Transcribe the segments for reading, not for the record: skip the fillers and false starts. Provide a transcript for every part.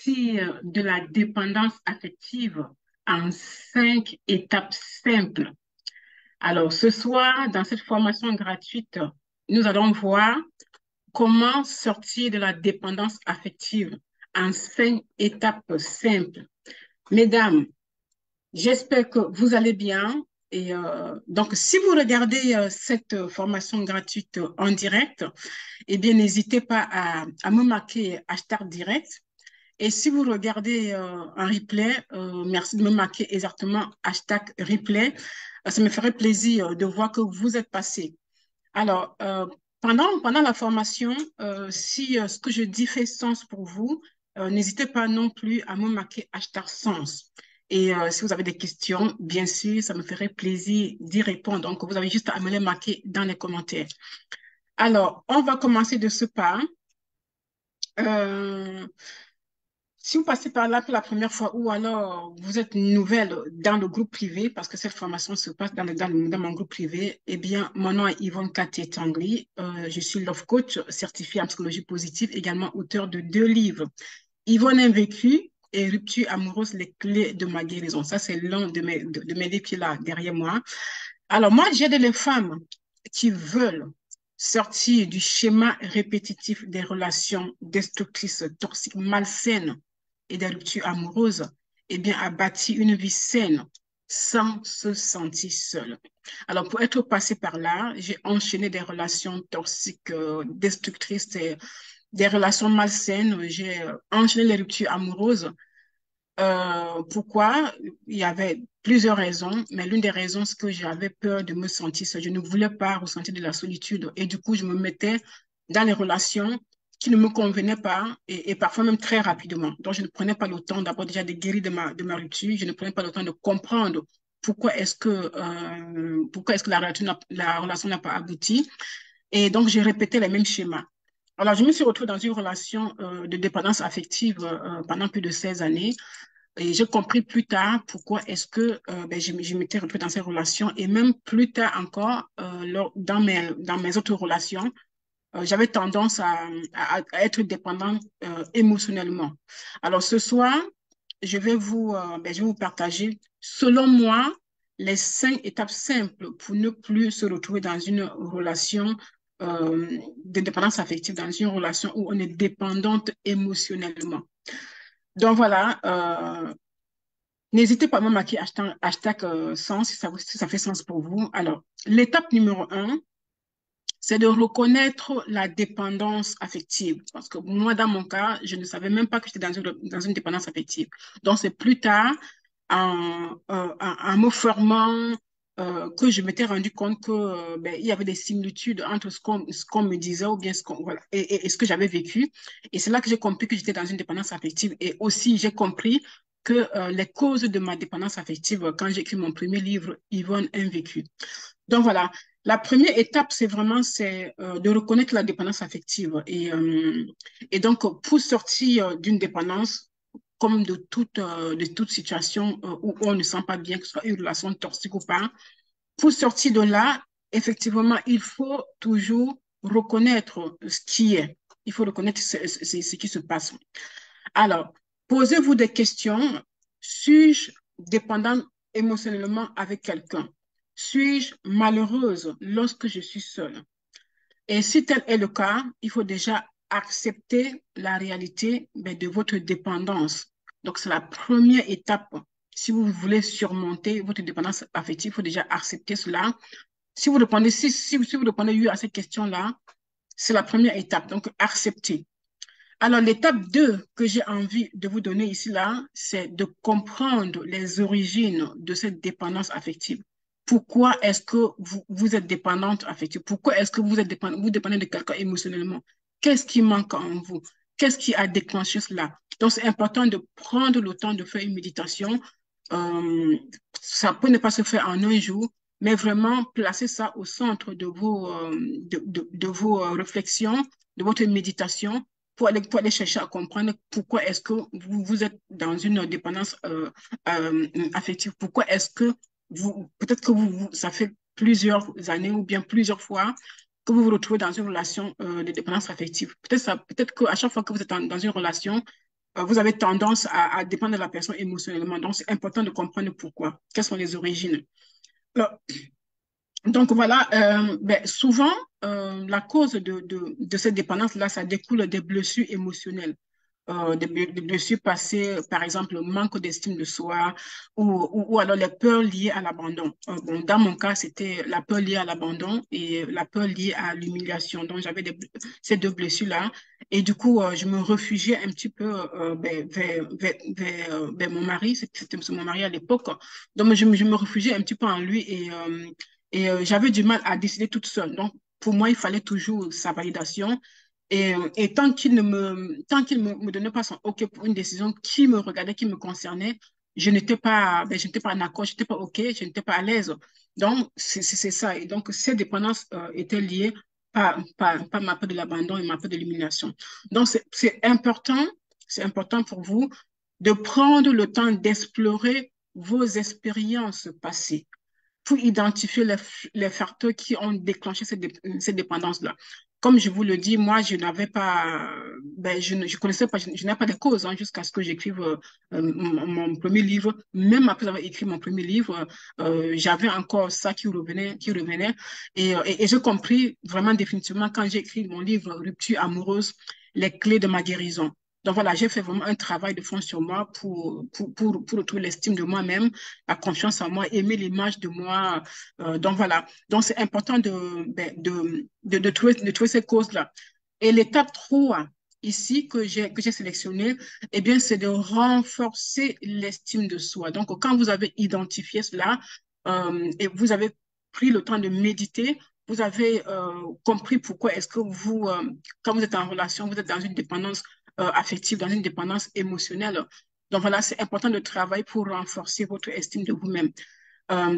sortir de la dépendance affective en 5 étapes simples. Alors, ce soir, dans cette formation gratuite, nous allons voir comment sortir de la dépendance affective en 5 étapes simples. Mesdames, j'espère que vous allez bien. Et donc, si vous regardez cette formation gratuite en direct, eh bien, n'hésitez pas à me marquer hashtag direct. Et si vous regardez un replay, merci de me marquer exactement hashtag replay. Ça me ferait plaisir de voir que vous êtes passé. Alors, pendant la formation, si ce que je dis fait sens pour vous, n'hésitez pas non plus à me marquer hashtag sens. Et si vous avez des questions, bien sûr, ça me ferait plaisir d'y répondre. Donc, vous avez juste à me les marquer dans les commentaires. Alors, on va commencer de ce pas. Euh, Si vous passez par là pour la première fois ou alors vous êtes nouvelle dans le groupe privé, parce que cette formation se passe dans mon groupe privé, eh bien, mon nom est Yvonne Katé-Tangli. Je suis love coach certifiée en psychologie positive, également auteur de 2 livres. Yvonne Invaincue et Rupture amoureuse, les clés de ma guérison. Ça, c'est l'un de mes livres qui est là derrière moi. Alors, moi, j'aide les femmes qui veulent sortir du schéma répétitif des relations destructrices, toxiques, malsaines et des ruptures amoureuses, eh bien, à bâtir une vie saine sans se sentir seule. Alors, pour être passé par là, j'ai enchaîné des relations toxiques, destructrices, des relations malsaines. J'ai enchaîné les ruptures amoureuses. Pourquoi? Il y avait plusieurs raisons, mais l'une des raisons, c'est que j'avais peur de me sentir seule. Je ne voulais pas ressentir de la solitude et du coup, je me mettais dans les relations qui ne me convenaient pas et parfois même très rapidement. Donc, je ne prenais pas le temps d'abord déjà de guérir de ma rupture. Je ne prenais pas le temps de comprendre pourquoi est-ce que la relation n'a pas abouti. Et donc, j'ai répété les mêmes schémas. Alors, je me suis retrouvée dans une relation de dépendance affective pendant plus de 16 années. Et j'ai compris plus tard pourquoi est-ce que je m'étais retrouvée dans ces relations. Et même plus tard encore, dans mes autres relations, j'avais tendance à être dépendante émotionnellement. Alors, ce soir, je vais vous partager, selon moi, les 5 étapes simples pour ne plus se retrouver dans une relation de dépendance affective, dans une relation où on est dépendante émotionnellement. Donc voilà, n'hésitez pas à me marquer hashtag sens si ça fait sens pour vous. Alors, l'étape numéro 1, c'est de reconnaître la dépendance affective. Parce que moi, dans mon cas, je ne savais même pas que j'étais dans une dépendance affective. Donc, c'est plus tard, en me formant, que je m'étais rendu compte que, il y avait des similitudes entre ce qu'on me disait ou bien voilà, et ce que j'avais vécu. Et c'est là que j'ai compris que j'étais dans une dépendance affective. Et aussi, j'ai compris que les causes de ma dépendance affective, quand j'ai écrit mon premier livre, Yvonne Invécue. Donc voilà, la première étape, c'est de reconnaître la dépendance affective. Et donc, pour sortir d'une dépendance, comme de toute situation où on ne sent pas bien, que ce soit une relation toxique ou pas, pour sortir de là, effectivement, il faut toujours reconnaître ce qui est. Il faut reconnaître ce qui se passe. Alors, posez-vous des questions. Suis-je dépendante émotionnellement avec quelqu'un? Suis-je malheureuse lorsque je suis seule? Et si tel est le cas, il faut déjà accepter la réalité de votre dépendance. Donc, c'est la première étape. Si vous voulez surmonter votre dépendance affective, il faut déjà accepter cela. Si vous répondez oui à cette question-là, c'est la première étape. Donc, accepter. Alors, l'étape 2 que j'ai envie de vous donner ici, là, c'est de comprendre les origines de cette dépendance affective. Pourquoi est-ce que vous êtes dépendante affective? Pourquoi est-ce que vous dépendez de quelqu'un émotionnellement? Qu'est-ce qui manque en vous? Qu'est-ce qui a déclenché cela? Donc, c'est important de prendre le temps de faire une méditation. Euh, Ça peut ne pas se faire en un jour, mais vraiment placer ça au centre de vos réflexions, de votre méditation pour aller chercher à comprendre pourquoi est-ce que vous êtes dans une dépendance affective. Pourquoi est-ce que peut-être que ça fait plusieurs années ou bien plusieurs fois que vous vous retrouvez dans une relation de dépendance affective. Peut-être qu'à chaque fois que vous êtes dans une relation, vous avez tendance à dépendre de la personne émotionnellement. Donc, c'est important de comprendre pourquoi, quelles sont les origines. Alors, donc voilà, ben, souvent, la cause de cette dépendance-là, ça découle des blessures émotionnelles, des blessures passées, par exemple, le manque d'estime de soi ou alors les peurs liées à l'abandon. Bon, dans mon cas, c'était la peur liée à l'abandon et la peur liée à l'humiliation. Donc, j'avais ces deux blessures-là. Et du coup, je me réfugiais un petit peu ben, vers mon mari. C'était mon mari à l'époque. Donc, je me réfugiais un petit peu en lui et j'avais du mal à décider toute seule. Donc, pour moi, il fallait toujours sa validation. Et tant qu'il me donnait pas son OK pour une décision qui me regardait, qui me concernait, je n'étais pas en accord, je n'étais pas OK, je n'étais pas à l'aise. Donc, c'est ça. Et donc, ces dépendances étaient liées par ma peur de l'abandon et ma peur de l'humiliation. Donc, c'est important pour vous de prendre le temps d'explorer vos expériences passées pour identifier les facteurs qui ont déclenché cette dépendance-là. Comme je vous le dis, moi, je n'avais pas, ben, je connaissais pas, je n'avais pas de cause hein, jusqu'à ce que j'écrive mon premier livre. Même après avoir écrit mon premier livre, j'avais encore ça qui revenait. Et j'ai compris vraiment définitivement quand j'ai écrit mon livre Rupture amoureuse, les clés de ma guérison. Donc voilà, j'ai fait vraiment un travail de fond sur moi pour retrouver l'estime de moi-même, la confiance en moi, aimer l'image de moi. Donc voilà, donc c'est important ben, de trouver ces causes-là. Et l'étape 3 ici que j'ai sélectionné, eh bien, c'est de renforcer l'estime de soi. Donc, quand vous avez identifié cela et vous avez pris le temps de méditer, vous avez compris pourquoi est-ce que quand vous êtes en relation, vous êtes dans une dépendance affective, dans une dépendance émotionnelle. Donc voilà, c'est important de travailler pour renforcer votre estime de vous-même.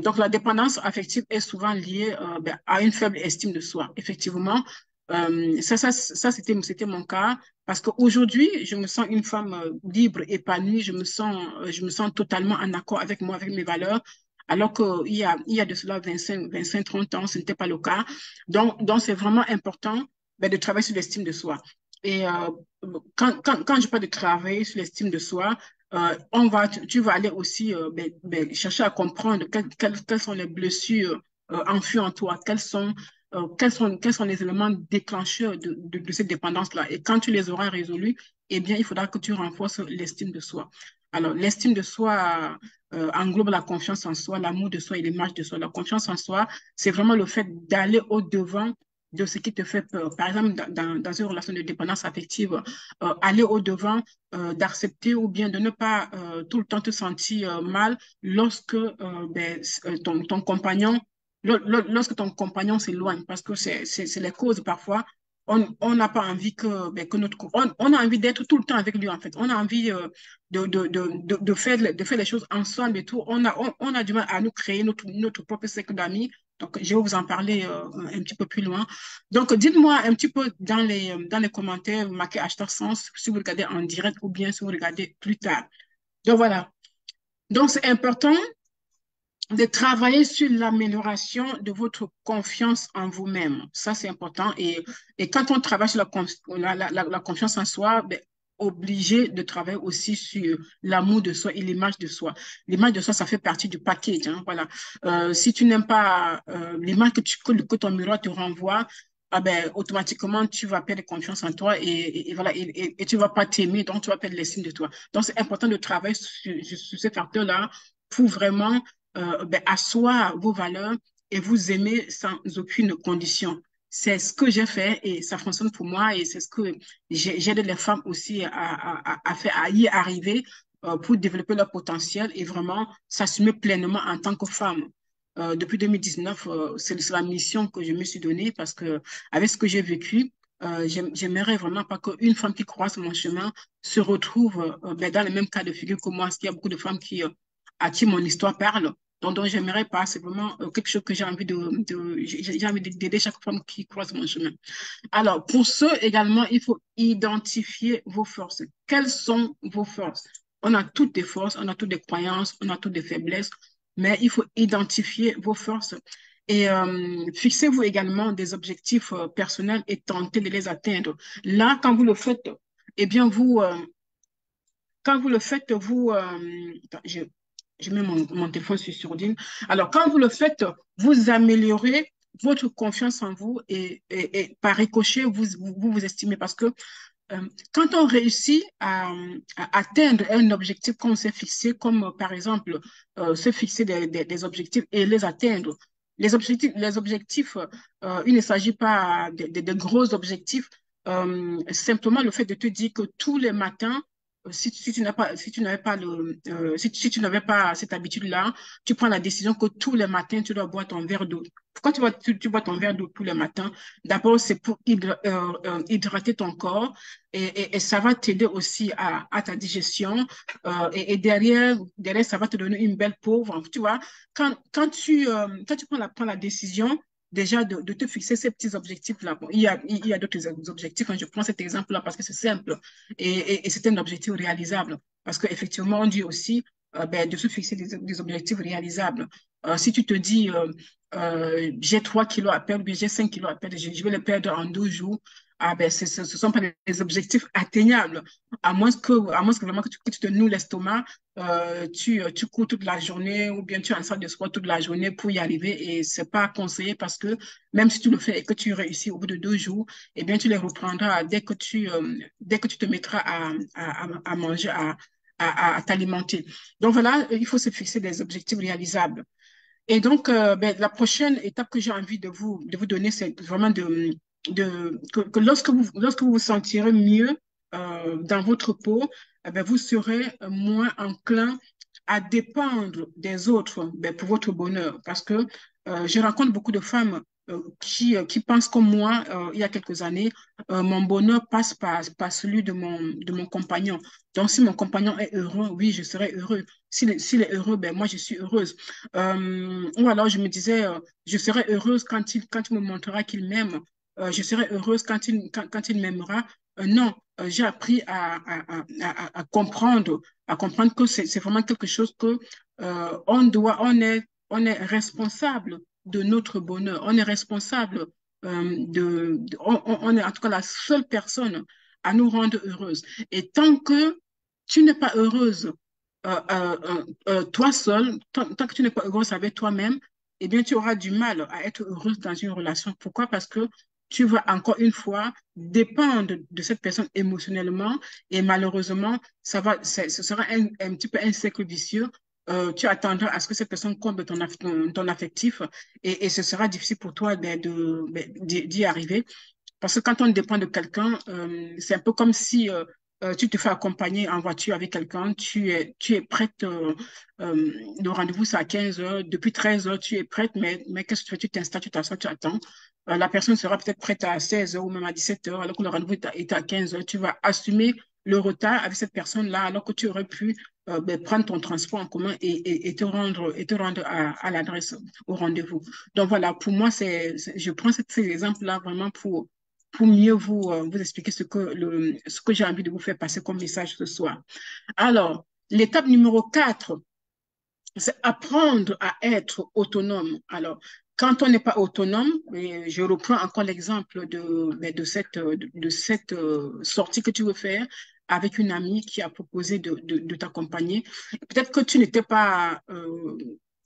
Donc la dépendance affective est souvent liée ben, à une faible estime de soi. Effectivement, c'était mon cas parce qu'aujourd'hui, je me sens une femme libre, épanouie, je me sens totalement en accord avec moi, avec mes valeurs. Alors qu'il y a de cela 25, 30 ans, ce n'était pas le cas. Donc c'est vraiment important ben, de travailler sur l'estime de soi. Et quand je parle de travailler sur l'estime de soi, tu vas aller aussi chercher à comprendre quelles sont les blessures enfuies en toi, quels sont les éléments déclencheurs de cette dépendance-là. Et quand tu les auras résolus, eh bien, il faudra que tu renforces l'estime de soi. Alors, l'estime de soi englobe la confiance en soi, l'amour de soi et l'image de soi. La confiance en soi, c'est vraiment le fait d'aller au-devant de ce qui te fait peur. Par exemple, dans une relation de dépendance affective, aller au-devant d'accepter ou bien de ne pas tout le temps te sentir mal lorsque ton compagnon lorsque ton compagnon s'éloigne, parce que c'est les causes parfois, on n'a pas envie que on a envie d'être tout le temps avec lui en fait. On a envie de faire les choses ensemble et tout. On a du mal à nous créer notre propre cercle d'amis. Donc, je vais vous en parler un petit peu plus loin. Donc, dites-moi un petit peu dans les commentaires, marquez hashtag sens si vous regardez en direct ou bien si vous regardez plus tard. Donc, voilà. Donc, c'est important de travailler sur l'amélioration de votre confiance en vous-même. Ça, c'est important. Et quand on travaille sur la confiance en soi, ben, obligé de travailler aussi sur l'amour de soi et l'image de soi. L'image de soi, ça fait partie du package. Hein, voilà. Si tu n'aimes pas l'image que ton miroir te renvoie, ah ben, automatiquement, tu vas perdre confiance en toi et voilà, et tu vas pas t'aimer, donc tu vas perdre l'estime de toi. Donc, c'est important de travailler sur ces facteurs-là pour vraiment ben, asseoir vos valeurs et vous aimer sans aucune condition. C'est ce que j'ai fait et ça fonctionne pour moi et c'est ce que j'aide les femmes aussi à faire, à y arriver pour développer leur potentiel et vraiment s'assumer pleinement en tant que femme. Depuis 2019, c'est la mission que je me suis donnée parce que avec ce que j'ai vécu, j'aimerais vraiment pas qu'une femme qui croise mon chemin se retrouve ben, dans le même cas de figure que moi, parce qu'il y a beaucoup de femmes à qui mon histoire parle. Donc j'aimerais pas, c'est vraiment quelque chose que j'ai envie j'ai envie d'aider chaque femme qui croise mon chemin. Alors, pour ce également, il faut identifier vos forces. Quelles sont vos forces? On a toutes des forces, on a toutes des croyances, on a toutes des faiblesses, mais il faut identifier vos forces. Et fixez-vous également des objectifs personnels et tentez de les atteindre. Là, quand vous le faites, eh bien, quand vous le faites, vous, attends, je mets mon téléphone sur sourdine. Alors, quand vous le faites, vous améliorez votre confiance en vous et par ricochet, vous estimez parce que quand on réussit à atteindre un objectif qu'on s'est fixé, comme par exemple se fixer des objectifs et les atteindre, les objectifs il ne s'agit pas de gros objectifs, simplement le fait de te dire que tous les matins, si tu n'as pas, si tu n'avais pas si tu n'avais pas cette habitude-là, tu prends la décision que tous les matins, tu dois boire ton verre d'eau. Pourquoi tu bois ton verre d'eau tous les matins? D'abord, c'est pour hydrater ton corps et ça va t'aider aussi à ta digestion. Et derrière, ça va te donner une belle peau. Tu vois, quand tu prends la décision déjà de te fixer ces petits objectifs-là, bon, il y a d'autres objectifs. Hein, je prends cet exemple-là parce que c'est simple et c'est un objectif réalisable. Parce qu'effectivement, on dit aussi ben, de se fixer des objectifs réalisables. Si tu te dis, j'ai 3 kilos à perdre, ou bien j'ai 5 kilos à perdre, je vais les perdre en 12 jours, ah ben, ce ne sont pas des objectifs atteignables, à moins que vraiment que tu te noues l'estomac, tu cours toute la journée ou bien tu es en salle de sport toute la journée pour y arriver et c'est pas conseillé parce que même si tu le fais et que tu réussis au bout de 2 jours, eh bien tu les reprendras dès que tu te mettras à manger, à t'alimenter. Donc voilà, il faut se fixer des objectifs réalisables. Et donc, ben, la prochaine étape que j'ai envie de vous donner, c'est vraiment que lorsque vous vous sentirez mieux dans votre peau, eh ben, vous serez moins enclin à dépendre des autres ben, pour votre bonheur. Parce que je rencontre beaucoup de femmes qui pensent comme moi, il y a quelques années, mon bonheur passe par celui de mon compagnon. Donc, si mon compagnon est heureux, oui, je serai heureux. S'il est heureux, ben, moi, je suis heureuse. Ou alors je me disais, je serai heureuse quand il me montrera qu'il m'aime. Je serai heureuse quand il m'aimera. Non, j'ai appris à comprendre que c'est vraiment quelque chose que on est responsable de notre bonheur. On est responsable on est en tout cas la seule personne à nous rendre heureuses. Et tant que tu n'es pas heureuse toi seul, tant que tu n'es pas heureuse avec toi-même, eh bien, tu auras du mal à être heureuse dans une relation. Pourquoi? Parce que tu vas encore une fois dépendre de cette personne émotionnellement et malheureusement, ce sera un petit peu un cercle vicieux. Tu attendras à ce que cette personne comble ton affectif et ce sera difficile pour toi ben, d'y arriver. Parce que quand on dépend de quelqu'un, c'est un peu comme si tu te fais accompagner en voiture avec quelqu'un, tu es prête, le rendez-vous c'est à 15 heures, depuis 13 heures tu es prête, mais qu'est-ce que tu fais? Tu t'installes, tu t'assois, tu attends. La personne sera peut-être prête à 16 heures ou même à 17 heures, alors que le rendez-vous est à 15 heures. Tu vas assumer le retard avec cette personne-là, alors que tu aurais pu ben, prendre ton transport en commun et te rendre à l'adresse, au rendez-vous. Donc voilà, pour moi, je prends ces exemples-là vraiment pour mieux vous expliquer ce que j'ai envie de vous faire passer comme message ce soir. Alors, l'étape numéro 4, c'est apprendre à être autonome. Alors, quand on n'est pas autonome, et je reprends encore l'exemple ben, de cette sortie que tu veux faire avec une amie qui a proposé de t'accompagner. Peut-être que tu n'étais pas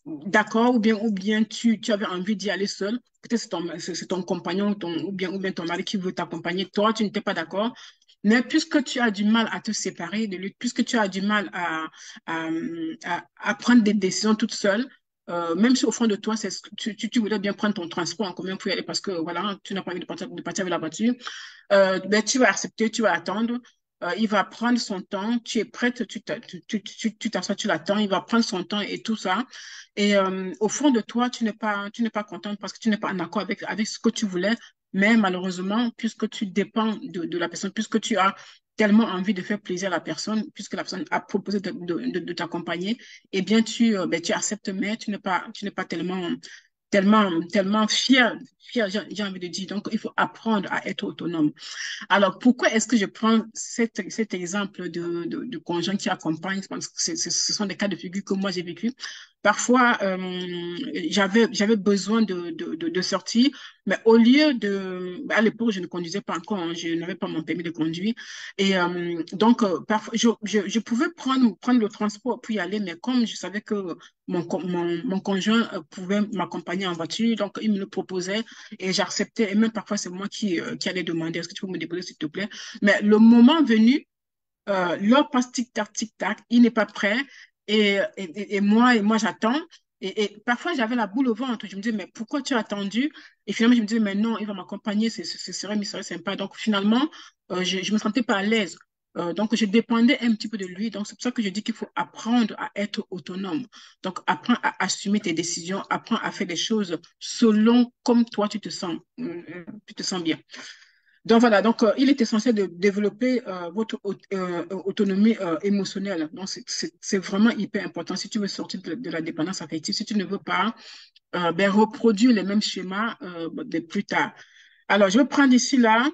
d'accord ou bien tu avais envie d'y aller seul. Peut-être c'est ton compagnon ou bien ton mari qui veut t'accompagner. Toi, tu n'étais pas d'accord. Mais puisque tu as du mal à te séparer de lui, puisque tu as du mal à, à prendre des décisions toute seule, même si au fond de toi, tu voudrais bien prendre ton transport en commun pour y aller parce que voilà, tu n'as pas envie de partir avec la voiture, ben, tu vas accepter, tu vas attendre. Il va prendre son temps, tu es prête, tu t'assois, tu l'attends, il va prendre son temps et tout ça. Et au fond de toi, tu n'es pas contente parce que tu n'es pas en accord avec ce que tu voulais. Mais malheureusement, puisque tu dépends de la personne, puisque tu as tellement envie de faire plaisir à la personne, puisque la personne a proposé de t'accompagner, eh bien, ben, tu acceptes, mais tu n'es pas tellement fier, j'ai envie de dire. Donc, il faut apprendre à être autonome. Alors, pourquoi est-ce que je prends cet exemple de conjoint qui accompagne? Parce que ce sont des cas de figure que moi j'ai vécu. Parfois, j'avais besoin de sortir, mais au lieu de... À l'époque, je ne conduisais pas encore, hein, je n'avais pas mon permis de conduire. Et donc, parfois, je pouvais prendre le transport pour y aller, mais comme je savais que mon conjoint pouvait m'accompagner en voiture, donc il me le proposait et j'acceptais. Et même parfois, c'est moi qui allais demander, est-ce que tu peux me déposer, s'il te plaît? Mais le moment venu, l'heure passe tic-tac, tic-tac, il n'est pas prêt et moi j'attends. Et parfois, j'avais la boule au ventre. Je me disais, mais pourquoi tu as attendu? Et finalement, je me disais, mais non, il va m'accompagner, mais serait sympa. Donc, finalement, je me sentais pas à l'aise. Donc, je dépendais un petit peu de lui. Donc, c'est pour ça que je dis qu'il faut apprendre à être autonome. Donc, apprends à assumer tes décisions, apprends à faire des choses selon comme toi, tu te sens bien. Donc voilà, donc il est essentiel de développer votre autonomie émotionnelle. Donc c'est vraiment hyper important si tu veux sortir de la dépendance affective, si tu ne veux pas ben, reproduire les mêmes schémas de plus tard. Alors je vais prendre ici là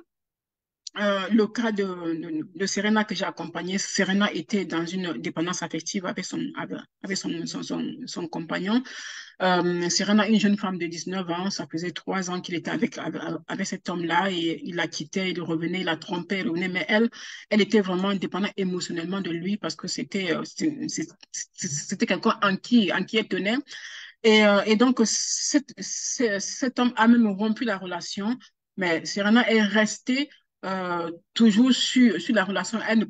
le cas de Serena que j'ai accompagnée. Serena était dans une dépendance affective avec son compagnon. Serena, une jeune femme de 19 ans, ça faisait 3 ans qu'il était avec cet homme-là et il la quittait, il revenait, il la trompait, il revenait. Mais elle était vraiment dépendante émotionnellement de lui parce que c'était quelqu'un en qui elle tenait. Et donc, cet homme a même rompu la relation, mais Serena est restée toujours sur la relation. Elle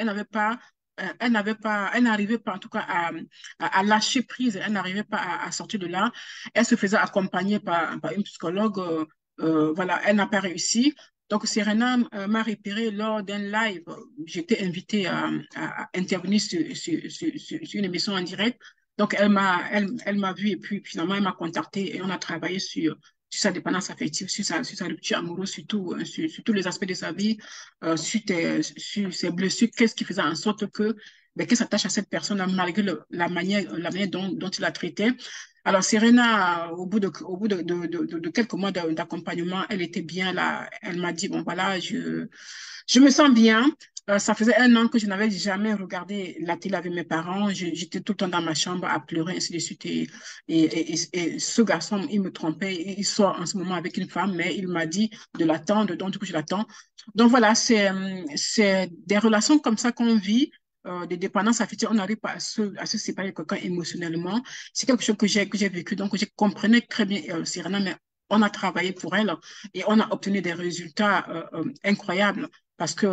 n'avait pas, elle n'arrivait pas en tout cas à lâcher prise, elle n'arrivait pas à sortir de là. Elle se faisait accompagner par une psychologue. Voilà, elle n'a pas réussi. Donc, Serena m'a repéré lors d'un live. J'étais invitée à intervenir sur une émission en direct. Donc, elle m'a vu et puis finalement, elle m'a contacté et on a travaillé sur sa dépendance affective, sur sa rupture amoureuse, sur tous les aspects de sa vie, sur ses blessures, qu'est-ce qui faisait en sorte que, ben, qu'elle s'attache à cette personne malgré la manière dont il la traitait. Alors, Serena, au bout de quelques mois d'accompagnement, elle était bien là. Elle m'a dit, bon, voilà, je me sens bien. Ça faisait 1 an que je n'avais jamais regardé la télé avec mes parents. J'étais tout le temps dans ma chambre à pleurer, ainsi de suite. Et ce garçon, il me trompait. Il sort en ce moment avec une femme, mais il m'a dit de l'attendre. Donc, du coup, je l'attends. Donc, voilà, c'est des relations comme ça qu'on vit. Des dépendances affectives, on n'arrive pas à se séparer de quelqu'un émotionnellement. C'est quelque chose que j'ai vécu. Donc, je comprenais très bien Serena, mais on a travaillé pour elle et on a obtenu des résultats incroyables parce que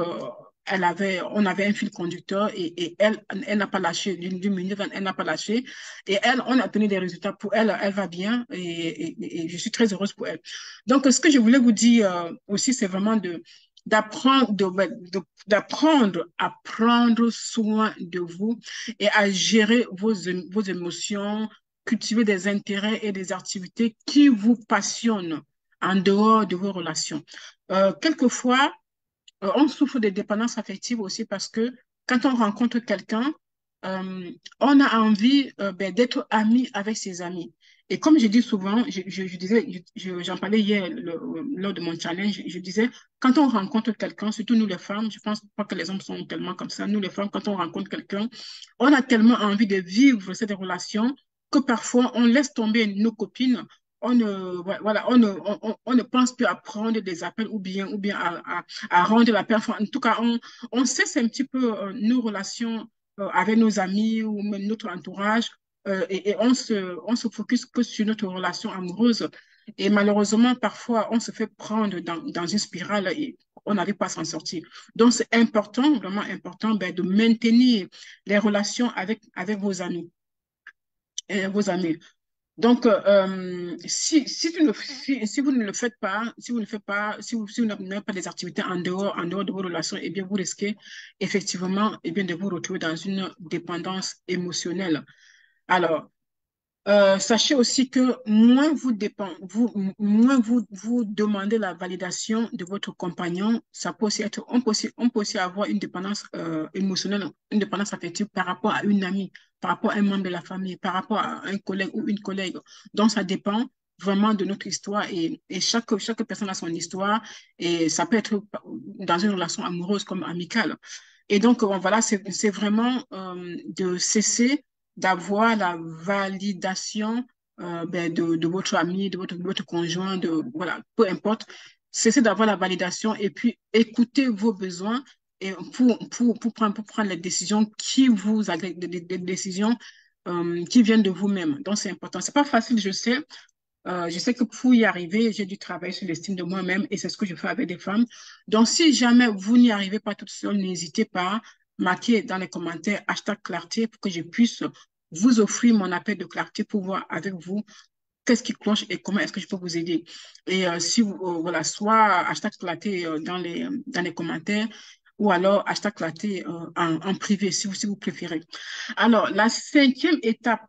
on avait un fil conducteur et elle n'a pas lâché d'une minute, elle n'a pas lâché. Et elle, on a obtenu des résultats pour elle, elle va bien et je suis très heureuse pour elle. Donc, ce que je voulais vous dire aussi, c'est vraiment d'apprendre à prendre soin de vous et à gérer vos émotions, cultiver des intérêts et des activités qui vous passionnent en dehors de vos relations. Quelquefois, on souffre de dépendance affective aussi parce que quand on rencontre quelqu'un, on a envie ben, d'être ami avec ses amis. Et comme je dis souvent, je disais, j'en parlais hier lors de mon challenge, je disais, quand on rencontre quelqu'un, surtout nous les femmes, je pense pas que les hommes sont tellement comme ça, nous les femmes, quand on rencontre quelqu'un, on a tellement envie de vivre cette relation que parfois on laisse tomber nos copines voilà, on ne pense plus à prendre des appels ou bien à rendre la personne. En tout cas, on cesse un petit peu nos relations avec nos amis ou même notre entourage et on se focus que sur notre relation amoureuse. Et malheureusement, parfois, on se fait prendre dans une spirale et on n'arrive pas à s'en sortir. Donc, c'est important, vraiment important, ben, de maintenir les relations avec vos amis. Donc, si vous ne le faites pas, si vous n'avez pas des activités en dehors de vos relations, eh bien, vous risquez effectivement, eh bien, de vous retrouver dans une dépendance émotionnelle. Alors, sachez aussi que moins vous demandez la validation de votre compagnon, ça peut aussi être, on peut aussi avoir une dépendance émotionnelle, une dépendance affective par rapport à une amie, par rapport à un membre de la famille, par rapport à un collègue ou une collègue. Donc, ça dépend vraiment de notre histoire et chaque personne a son histoire et ça peut être dans une relation amoureuse comme amicale. Et donc, voilà, c'est vraiment de cesser d'avoir la validation de votre ami, de votre conjoint, voilà, peu importe. Cessez d'avoir la validation et puis écoutez vos besoins et pour prendre les décisions qui vous agrègent, des décisions qui viennent de vous-même. Donc, c'est important. C'est pas facile, je sais. Je sais que pour y arriver, j'ai dû travailler sur l'estime de moi-même et c'est ce que je fais avec des femmes. Donc, si jamais vous n'y arrivez pas toute seule, n'hésitez pas à marquer dans les commentaires hashtag clarté pour que je puisse vous offrir mon appel de clarté pour voir avec vous qu'est-ce qui cloche et comment est-ce que je peux vous aider. Et si vous, voilà, soit hashtag clarté dans les commentaires ou alors hashtag clarté en privé si vous préférez. Alors, la cinquième étape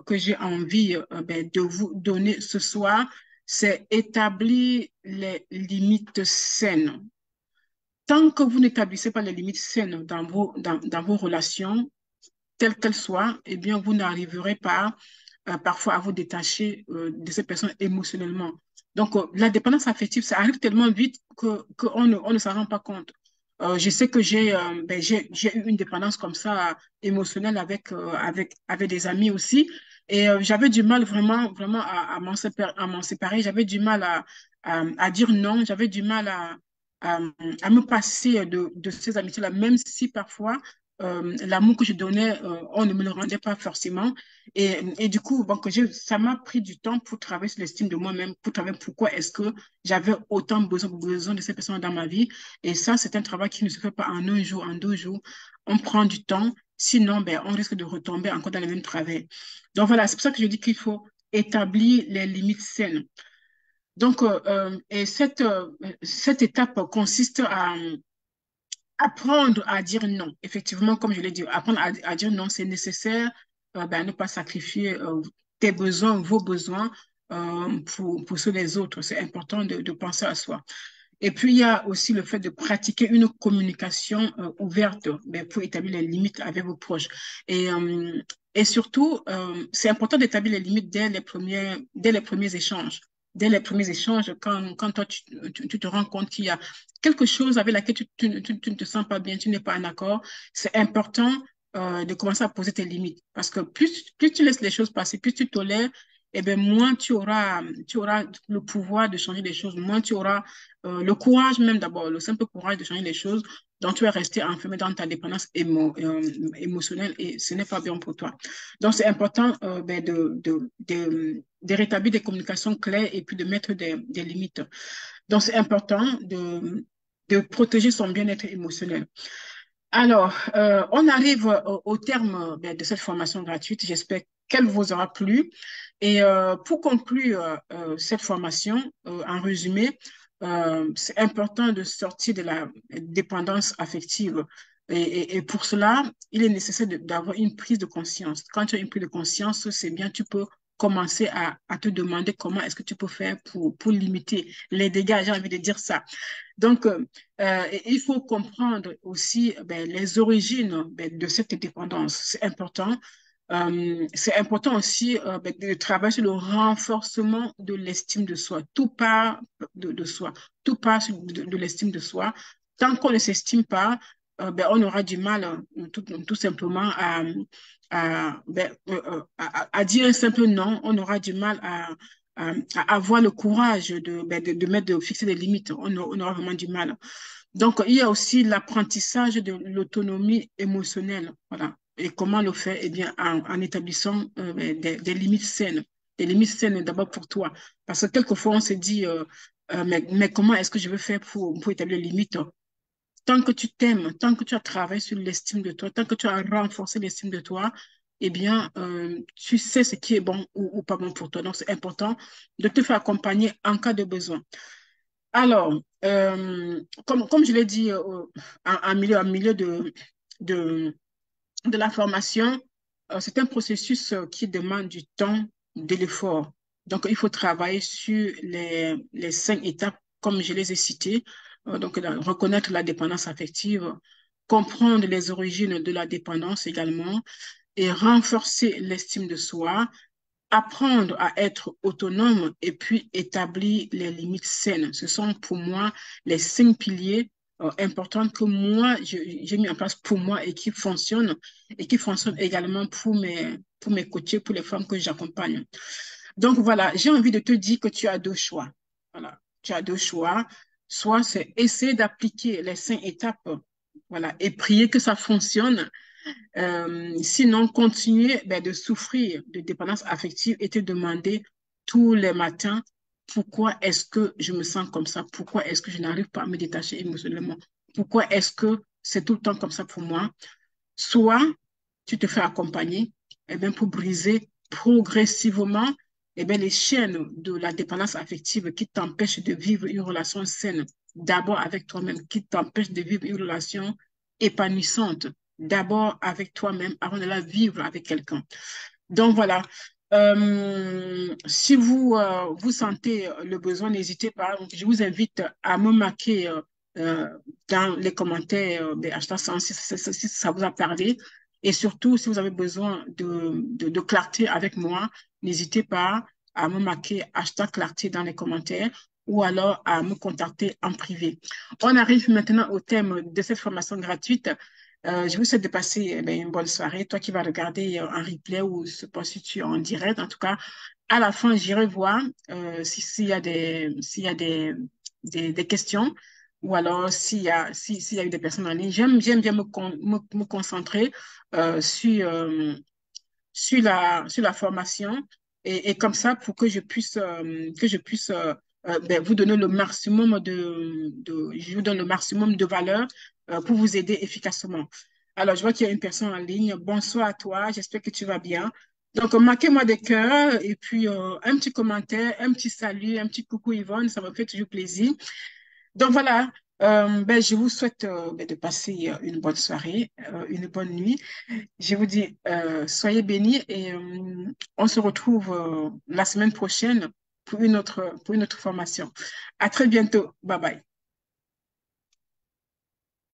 que j'ai envie de vous donner ce soir, c'est établir les limites saines. Tant que vous n'établissez pas les limites saines dans vos relations, quelles qu'elles soient, eh bien, vous n'arriverez pas parfois à vous détacher de ces personnes émotionnellement. Donc, la dépendance affective, ça arrive tellement vite qu'on on ne s'en rend pas compte. Je sais que j'ai eu une dépendance comme ça émotionnelle avec des amis aussi. Et j'avais du mal vraiment à m'en séparer. J'avais du mal à dire non. J'avais du mal à, à me passer de ces amitiés-là, même si parfois l'amour que je donnais, on ne me le rendait pas forcément. Et du coup, bon, ça m'a pris du temps pour travailler sur l'estime de moi-même, pour travailler pourquoi est-ce que j'avais autant besoin de ces personnes dans ma vie. Et ça, c'est un travail qui ne se fait pas en un jour, en 2 jours. On prend du temps, sinon, ben, on risque de retomber encore dans le même travail. Donc voilà, c'est pour ça que je dis qu'il faut établir les limites saines. Donc, cette étape consiste à apprendre à dire non. Effectivement, comme je l'ai dit, apprendre à dire non, c'est nécessaire, ne pas sacrifier tes besoins, vos besoins pour ceux des autres. C'est important de penser à soi. Et puis, il y a aussi le fait de pratiquer une communication ouverte pour établir les limites avec vos proches. Et, euh, et surtout, c'est important d'établir les limites dès les premiers échanges. Dès les premiers échanges, quand toi, tu te rends compte qu'il y a quelque chose avec laquelle tu ne te sens pas bien, tu n'es pas en accord, c'est important de commencer à poser tes limites. Parce que plus tu laisses les choses passer, plus tu tolères, eh bien, moins tu auras le pouvoir de changer les choses, moins tu auras le courage même d'abord, le simple courage de changer les choses, dont tu es resté enfermé dans ta dépendance émotionnelle et ce n'est pas bien pour toi. Donc, c'est important de rétablir des communications claires et puis de mettre des limites. Donc, c'est important de protéger son bien-être émotionnel. Alors, on arrive au terme de cette formation gratuite. J'espère qu'elle vous aura plu. Et pour conclure cette formation, en résumé, c'est important de sortir de la dépendance affective. Et pour cela, il est nécessaire d'avoir une prise de conscience. Quand tu as une prise de conscience, c'est bien, tu peux commencer à te demander comment est-ce que tu peux faire pour limiter les dégâts. J'ai envie de dire ça. Donc, il faut comprendre aussi les origines de cette dépendance. C'est important aussi de travailler sur le renforcement de l'estime de soi. Tout part de soi. Tout part de l'estime de soi. Tant qu'on ne s'estime pas, on aura du mal tout simplement à dire un simple non. On aura du mal à avoir le courage de fixer des limites. On aura vraiment du mal. Donc, il y a aussi l'apprentissage de l'autonomie émotionnelle. Voilà. Et comment le faire? Eh bien, en établissant des limites saines. Des limites saines d'abord pour toi. Parce que quelquefois, on se dit, mais comment est-ce que je vais faire pour établir les limites? Tant que tu t'aimes, tant que tu as travaillé sur l'estime de toi, tant que tu as renforcé l'estime de toi, eh bien, tu sais ce qui est bon ou pas bon pour toi. Donc, c'est important de te faire accompagner en cas de besoin. Alors, comme je l'ai dit en milieu de, de la formation, c'est un processus qui demande du temps, de l'effort. Donc, il faut travailler sur les 5 étapes, comme je les ai citées. Donc, reconnaître la dépendance affective, comprendre les origines de la dépendance également, et renforcer l'estime de soi, apprendre à être autonome et puis établir les limites saines. Ce sont pour moi les 5 piliers importantes que moi, j'ai mis en place pour moi et qui fonctionnent également pour mes coachés, pour les femmes que j'accompagne. Donc voilà, j'ai envie de te dire que tu as deux choix. Voilà, tu as deux choix. Soit c'est essayer d'appliquer les 5 étapes, voilà, et prier que ça fonctionne. Sinon, continuer ben, de souffrir de dépendance affective et te demander tous les matins pourquoi est-ce que je me sens comme ça, pourquoi est-ce que je n'arrive pas à me détacher émotionnellement, pourquoi est-ce que c'est tout le temps comme ça pour moi. Soit tu te fais accompagner eh bien, pour briser progressivement eh bien, les chaînes de la dépendance affective qui t'empêchent de vivre une relation saine, d'abord avec toi-même, qui t'empêchent de vivre une relation épanouissante, d'abord avec toi-même avant de la vivre avec quelqu'un. Donc voilà. Si vous sentez le besoin, n'hésitez pas. Donc, je vous invite à me marquer euh, dans les commentaires hashtag 106 si ça vous a parlé. Et surtout, si vous avez besoin de clarté avec moi, n'hésitez pas à me marquer hashtag clarté dans les commentaires ou alors à me contacter en privé. On arrive maintenant au thème de cette formation gratuite. Je vous souhaite de passer une bonne soirée. Toi qui vas regarder en replay ou je sais pas si tu es en direct, en tout cas, à la fin, j'irai voir s'il y a des questions ou alors s'il y a eu des personnes en ligne. J'aime bien me concentrer sur, sur la formation et comme ça pour que je puisse vous donner le maximum je vous donne le maximum de valeur pour vous aider efficacement. Alors, je vois qu'il y a une personne en ligne. Bonsoir à toi, j'espère que tu vas bien. Donc, marquez-moi des cœurs et puis un petit commentaire, un petit salut, un petit coucou Yvonne, ça me fait toujours plaisir. Donc voilà, je vous souhaite de passer une bonne soirée, une bonne nuit. Je vous dis, soyez bénis et on se retrouve la semaine prochaine pour une autre formation. À très bientôt. Bye bye.